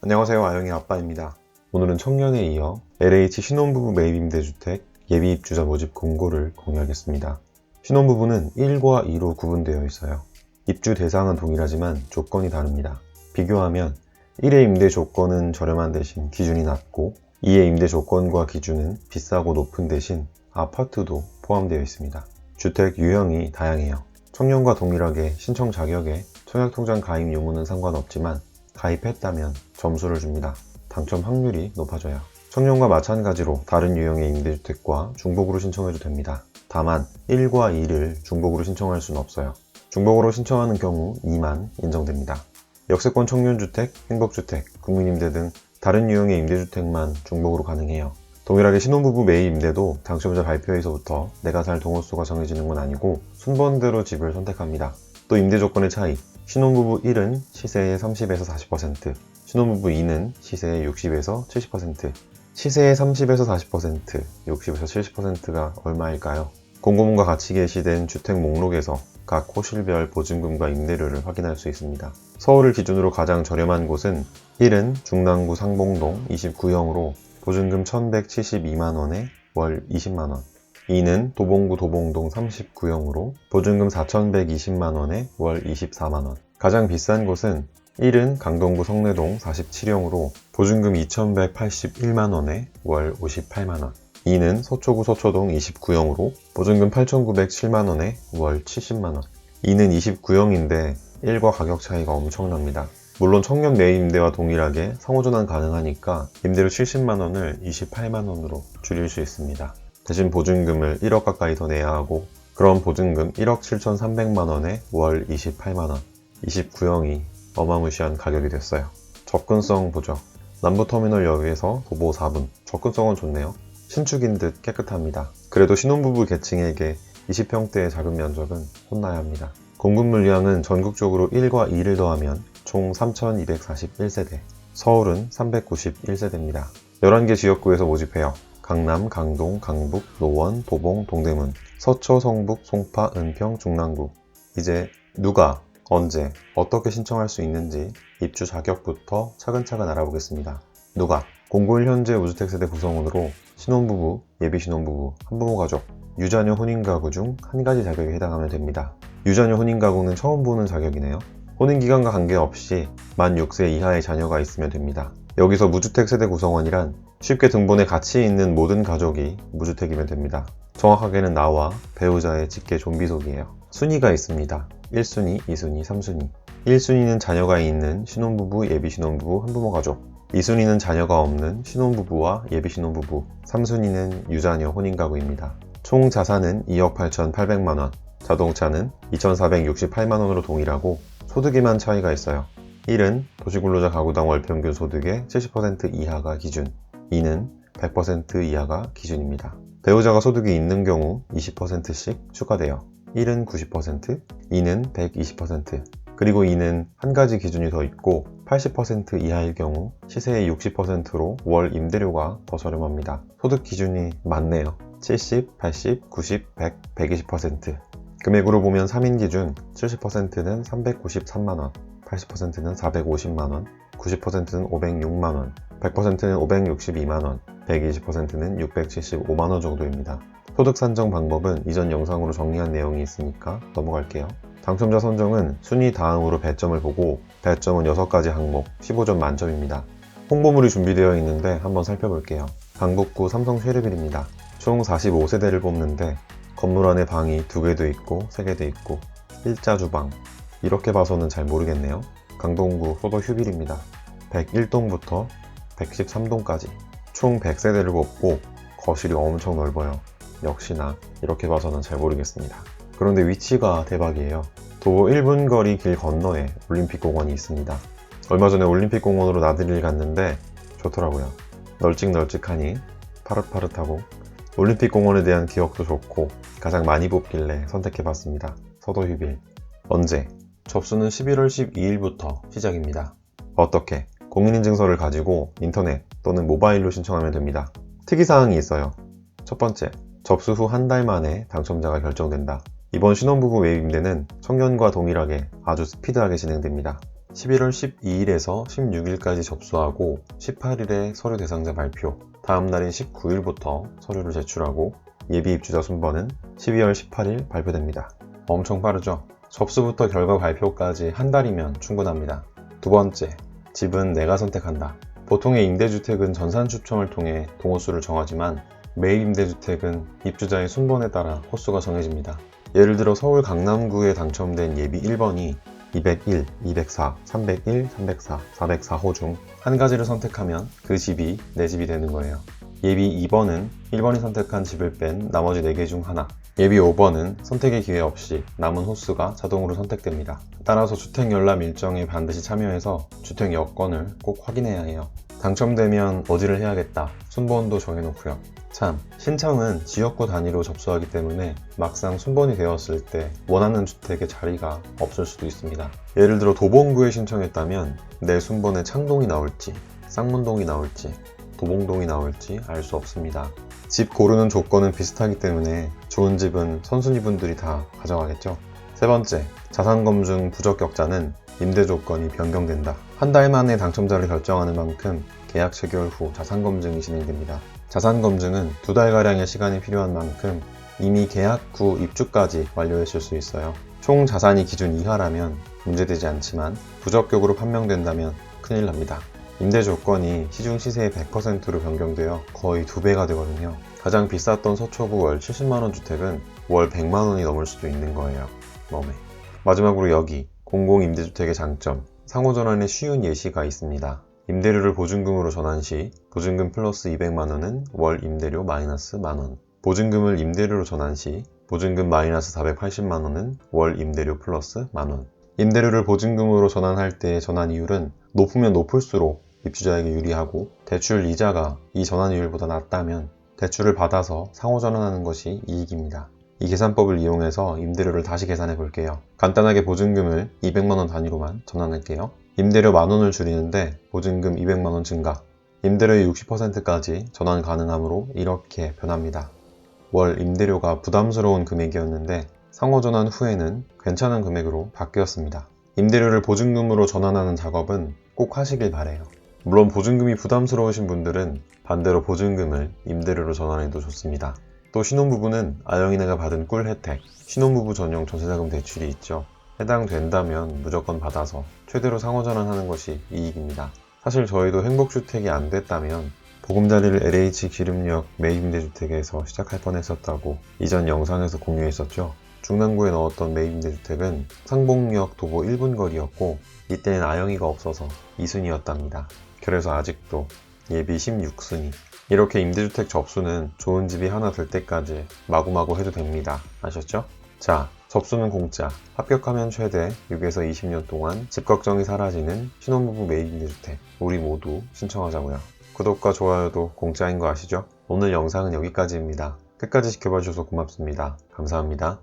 안녕하세요, 아영이 아빠입니다. 오늘은 청년에 이어 LH 신혼부부 매입 임대주택 예비 입주자 모집 공고를 공유하겠습니다. 신혼부부는 1과 2로 구분되어 있어요. 입주 대상은 동일하지만 조건이 다릅니다. 비교하면 1의 임대 조건은 저렴한 대신 기준이 낮고 2의 임대 조건과 기준은 비싸고 높은 대신 아파트도 포함되어 있습니다. 주택 유형이 다양해요. 청년과 동일하게 신청 자격에 청약통장 가입 유무는 상관없지만 가입했다면 점수를 줍니다. 당첨 확률이 높아져요. 청년과 마찬가지로 다른 유형의 임대주택과 중복으로 신청해도 됩니다. 다만 1과 2를 중복으로 신청할 수는 없어요. 중복으로 신청하는 경우 2만 인정됩니다. 역세권 청년주택, 행복주택, 국민임대 등 다른 유형의 임대주택만 중복으로 가능해요. 동일하게 신혼부부 매입 임대도 당첨자 발표에서부터 내가 살 동호수가 정해지는 건 아니고 순번대로 집을 선택합니다. 또 임대 조건의 차이, 신혼부부 1은 시세의 30에서 40%, 신혼부부 2는 시세의 60에서 70%, 시세의 30에서 40%, 60에서 70%가 얼마일까요? 공고문과 같이 게시된 주택 목록에서 각 호실별 보증금과 임대료를 확인할 수 있습니다. 서울을 기준으로 가장 저렴한 곳은 1은 중랑구 상봉동 29형으로 보증금 1,172만원에 월 20만원, 2는 도봉구 도봉동 39형으로 보증금 4,120만원에 월 24만원. 가장 비싼 곳은 1은 강동구 성내동 47형으로 보증금 2,181만원에 월 58만원. 2는 서초구 서초동 29형으로 보증금 8,907만원에 월 70만원. 2는 29형인데 1과 가격 차이가 엄청납니다. 물론 청년 매입 임대와 동일하게 상호전환 가능하니까 임대료 70만원을 28만원으로 줄일 수 있습니다. 대신 보증금을 1억 가까이 더 내야 하고 그럼 보증금 1억 7,300만원에 월 28만원. 29형이 어마무시한 가격이 됐어요. 접근성 보죠. 남부터미널역에서 도보 4분. 접근성은 좋네요. 신축인 듯 깨끗합니다. 그래도 신혼부부 계층에게 20평대의 작은 면적은 혼나야 합니다. 공급 물량은 전국적으로 1과 2를 더하면 총 3,241세대. 서울은 391세대입니다. 11개 지역구에서 모집해요. 강남, 강동, 강북, 노원, 도봉, 동대문, 서초, 성북, 송파, 은평, 중랑구. 이제 누가, 언제, 어떻게 신청할 수 있는지 입주 자격부터 차근차근 알아보겠습니다. 누가, 091 현재 무주택 세대 구성원으로 신혼부부, 예비신혼부부, 한부모 가족, 유자녀 혼인가구 중 한 가지 자격에 해당하면 됩니다. 유자녀 혼인가구는 처음 보는 자격이네요. 혼인기간과 관계없이 만 6세 이하의 자녀가 있으면 됩니다. 여기서 무주택 세대 구성원이란 쉽게 등본에 같이 있는 모든 가족이 무주택이면 됩니다. 정확하게는 나와 배우자의 직계 좀비속이에요. 순위가 있습니다. 1순위, 2순위, 3순위. 1순위는 자녀가 있는 신혼부부, 예비신혼부부, 한부모 가족. 2순위는 자녀가 없는 신혼부부와 예비신혼부부. 3순위는 유자녀 혼인가구입니다. 총 자산은 2억 8,800만원. 자동차는 2,468만원으로 동일하고 소득에만 차이가 있어요. 1은 도시근로자 가구당 월평균 소득의 70% 이하가 기준, 2는 100% 이하가 기준입니다. 배우자가 소득이 있는 경우 20%씩 추가돼요. 1은 90%, 2는 120%, 그리고 2는 한 가지 기준이 더 있고 80% 이하일 경우 시세의 60%로 월 임대료가 더 저렴합니다. 소득 기준이 많네요. 70, 80, 90, 100, 120%. 금액으로 보면 3인 기준 70%는 393만원, 80%는 450만원, 90%는 506만원, 100%는 562만원, 120%는 675만원 정도입니다. 소득 산정 방법은 이전 영상으로 정리한 내용이 있으니까 넘어갈게요. 당첨자 선정은 순위 다음으로 배점을 보고 배점은 6가지 항목, 15점 만점입니다. 홍보물이 준비되어 있는데 한번 살펴볼게요. 강북구 삼성 쉐르빌입니다. 총 45세대를 뽑는데 건물 안에 방이 2개도 있고 3개도 있고 일자 주방. 이렇게 봐서는 잘 모르겠네요. 강동구 소도 휴빌입니다. 101동부터 113동까지 총 100세대를 뽑고 거실이 엄청 넓어요. 역시나 이렇게 봐서는 잘 모르겠습니다. 그런데 위치가 대박이에요. 도보 1분 거리 길 건너에 올림픽공원이 있습니다. 얼마 전에 올림픽공원으로 나들이를 갔는데 좋더라고요. 널찍널찍하니 파릇파릇하고 올림픽공원에 대한 기억도 좋고 가장 많이 뽑길래 선택해봤습니다. 서도휴빌. 언제? 접수는 11월 12일부터 시작입니다. 어떻게? 공인인증서를 가지고 인터넷 또는 모바일로 신청하면 됩니다. 특이사항이 있어요. 첫 번째, 접수 후 한 달 만에 당첨자가 결정된다. 이번 신혼부부 매입 임대는 청년과 동일하게 아주 스피드하게 진행됩니다. 11월 12일에서 16일까지 접수하고 18일에 서류 대상자 발표, 다음 날인 19일부터 서류를 제출하고 예비 입주자 순번은 12월 18일 발표됩니다. 엄청 빠르죠? 접수부터 결과 발표까지 한 달이면 충분합니다. 두 번째, 집은 내가 선택한다. 보통의 임대주택은 전산 추첨을 통해 동호수를 정하지만 매입 임대주택은 입주자의 순번에 따라 호수가 정해집니다. 예를 들어 서울 강남구에 당첨된 예비 1번이 201, 204, 301, 304, 404호 중 한 가지를 선택하면 그 집이 내 집이 되는 거예요. 예비 2번은 1번이 선택한 집을 뺀 나머지 4개 중 하나, 예비 5번은 선택의 기회 없이 남은 호수가 자동으로 선택됩니다. 따라서 주택 열람 일정에 반드시 참여해서 주택 여건을 꼭 확인해야 해요. 당첨되면 어디를 해야겠다, 순번도 정해놓고요. 참, 신청은 지역구 단위로 접수하기 때문에 막상 순번이 되었을 때 원하는 주택의 자리가 없을 수도 있습니다. 예를 들어 도봉구에 신청했다면 내 순번에 창동이 나올지, 쌍문동이 나올지, 도봉동이 나올지 알 수 없습니다. 집 고르는 조건은 비슷하기 때문에 좋은 집은 선순위분들이 다 가져가겠죠. 세 번째, 자산검증 부적격자는 임대 조건이 변경된다. 한 달 만에 당첨자를 결정하는 만큼 계약 체결 후 자산검증이 진행됩니다. 자산검증은 2달가량의 시간이 필요한 만큼 이미 계약 후 입주까지 완료했을 수 있어요. 총 자산이 기준 이하라면 문제되지 않지만 부적격으로 판명된다면 큰일 납니다. 임대 조건이 시중 시세의 100%로 변경되어 거의 2배가 되거든요. 가장 비쌌던 서초구 월 70만원 주택은 월 100만원이 넘을 수도 있는 거예요. 너무. 마지막으로 여기 공공임대주택의 장점, 상호전환에 쉬운 예시가 있습니다. 임대료를 보증금으로 전환 시 보증금 플러스 200만원은 월 임대료 마이너스 만원, 보증금을 임대료로 전환 시 보증금 마이너스 480만원은 월 임대료 플러스 만원. 임대료를 보증금으로 전환할 때의 전환 이율은 높으면 높을수록 입주자에게 유리하고, 대출 이자가 이 전환이율보다 낮다면 대출을 받아서 상호전환하는 것이 이익입니다. 이 계산법을 이용해서 임대료를 다시 계산해 볼게요. 간단하게 보증금을 200만원 단위로만 전환할게요. 임대료 만원을 줄이는데 보증금 200만원 증가, 임대료의 60%까지 전환 가능하므로 이렇게 변합니다. 월 임대료가 부담스러운 금액이었는데 상호전환 후에는 괜찮은 금액으로 바뀌었습니다. 임대료를 보증금으로 전환하는 작업은 꼭 하시길 바래요. 물론 보증금이 부담스러우신 분들은 반대로 보증금을 임대료로 전환해도 좋습니다. 또 신혼부부는 아영이네가 받은 꿀 혜택, 신혼부부 전용 전세자금 대출이 있죠. 해당된다면 무조건 받아서 최대로 상호전환하는 것이 이익입니다. 사실 저희도 행복주택이 안 됐다면 보금자리를 LH 기름역 매입임대주택에서 시작할 뻔했었다고 이전 영상에서 공유했었죠. 중랑구에 넣었던 매입임대주택은 상봉역 도보 1분 거리였고 이때는 아영이가 없어서 2순위였답니다. 그래서 아직도 예비 16순위. 이렇게 임대주택 접수는 좋은 집이 하나 될 때까지 마구마구 해도 됩니다. 아셨죠? 자, 접수는 공짜, 합격하면 최대 6에서 20년 동안 집 걱정이 사라지는 신혼부부 매입임대주택, 우리 모두 신청하자고요. 구독과 좋아요도 공짜인 거 아시죠? 오늘 영상은 여기까지입니다. 끝까지 지켜봐 주셔서 고맙습니다. 감사합니다.